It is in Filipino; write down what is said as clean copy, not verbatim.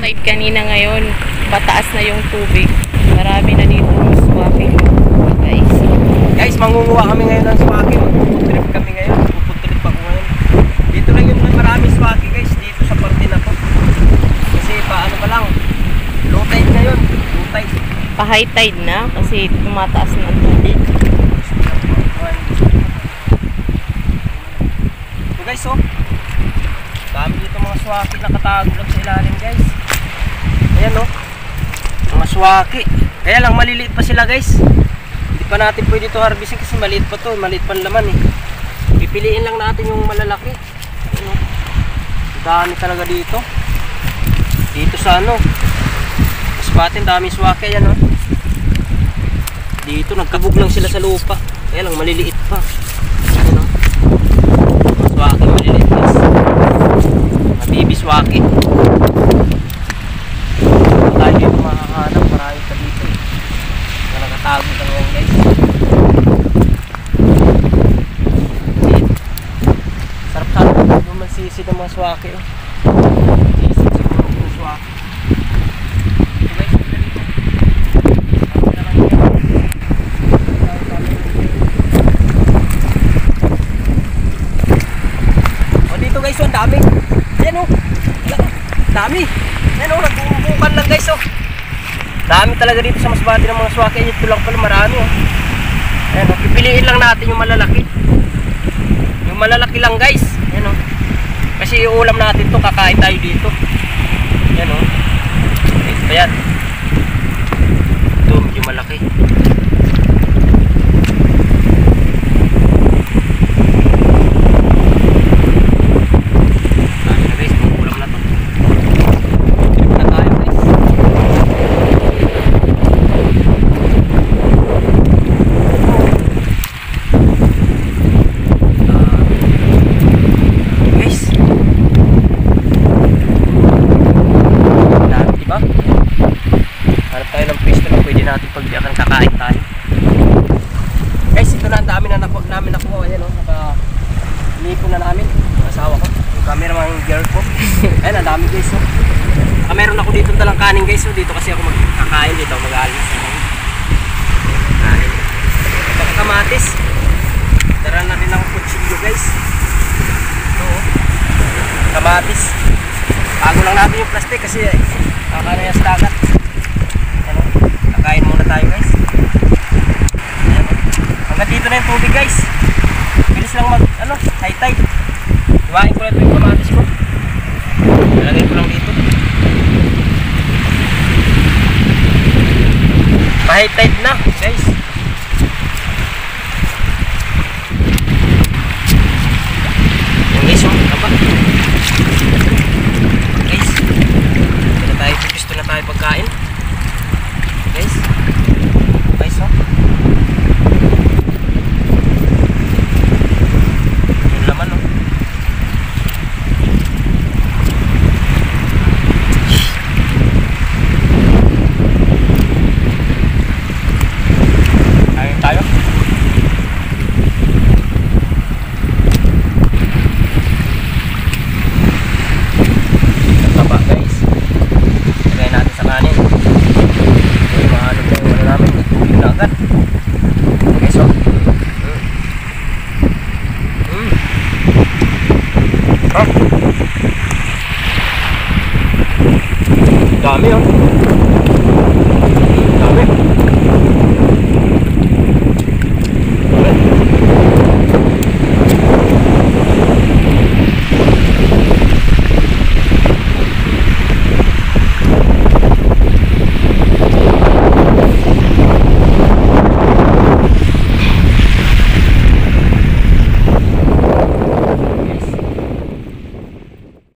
tide kanina, ngayon pataas na yung tubig. Marami na dito ng swaking, guys. Guys, mangunguha kami ngayon ng swaki. Magpupuntrip kami ngayon. Magpupuntrip ako ngayon. Dito lang yung marami swaki, guys. Dito sa parte na to. Kasi paano pa lang. Low tide ngayon. Low tide. Pa-high tide na kasi tumataas na ang tubig. So guys, oh. Dami dito mga swaki nakatago lang sa ilalim, guys. Ayan, oh. Mga swaki. Kaya lang maliliit pa sila, guys. Hindi pa natin pwede ito harvesting kasi maliit pa to. Maliit pa laman, eh. Pipiliin lang natin yung malalaki. Ayan, oh. Dami talaga dito. Dito sa ano. Masbatin, dami swaki. Ayan, oh. Dito, nagkabog lang sila sa lupa. Kaya lang maliliit pa. Ayan, oh. Swaki, maliliit, guys. Baby swaki. Tayo dito makakahanap, marami pa dito, eh. Na nakatago lang yan, guys. Sarap sana kung magsisid ng mga swaki, oh. Sisid siguro yung swaki. Ito, guys, ito dito. Sabi na lang yan. O dito, guys, ang dami. Ayan, oh. Dami. Ayan, oh, nagbubukan lang, guys, oh. Dami talaga dito sa Masbate ng mga swaki. Ito lang pala, marami, oh. Ayan, oh, pipiliin lang natin yung malalaki. Yung malalaki lang, guys. Ayan, oh. Kasi iulam natin to, kakain tayo dito. Ayan, oh. Ito, ayan. Ito, medyo malaki. Guys, so dito kasi ako magkakain, dito ako mag-aalis. Ito ang kamatis. Tara na rin ang kutsilyo, guys. Ito, oh. Kamatis. Bago lang natin yung plastic kasi kakana yan sa dagat. Ano? Kakain muna tayo, guys. Ayan, oh. Hanggang dito na yung tubig, guys. Bilis lang mag, ano, high tide. Iwain ko na ito yung kamatis ko. Lalagay ko lang dito. High tide